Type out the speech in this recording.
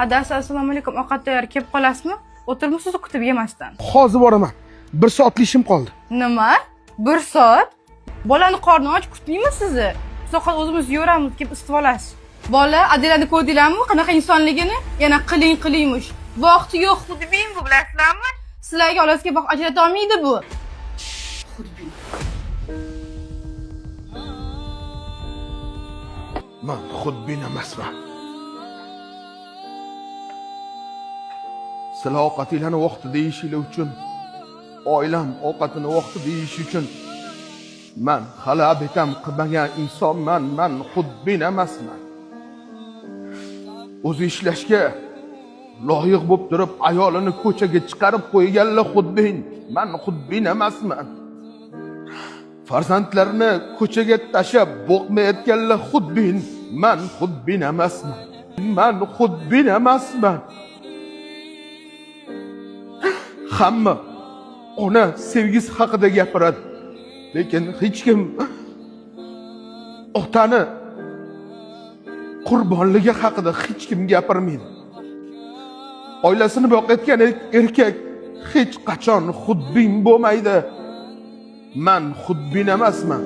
Adasi, assalomu alaykum. Ovqat tayyor, kelib qolasizmi? O'tirmisiz kutib yemasdan. Hozir boraman. 1 soatlik ishim qoldi. Nima? 1 soat? Bolani qorni och kutmaymi sizni? Soqol o'zimiz yuramiz, kelib isitib olasiz. Bola, Adilani ko'rdinglarmi? Qanaqa insonligini? Yana qilingmish. Vaqti yo'q, xudbin bu, bilasizlarmi? Sizlarga olasiga vaqt ajrata olmaydi bu. Men xudbin emasman. Sizlar ovqatinglarni vaqtida yeyishinglar uchun, oilam ovqatini vaqtida yeyish uchun men hali abitam qilmagan insonman. Men xudbin emasman. O'zi ishlashga loyiq bo'lib turib ayolini ko'chaga chiqarib qo'yganlar xudbin. Men xudbin emasman. Farzandlarini ko'chaga tashlab boqmayotganlar xudbin. Men xudbin emasman. Men xudbin emasman. Hamma ona sevgisi haqida gapiradi. Lekin hech kim otani qurbonligi haqida hech kim gapirmaydi. Oilasini boqayotgan erkak hech qachon xudbin bo'lmaydi. Men xudbin emasman.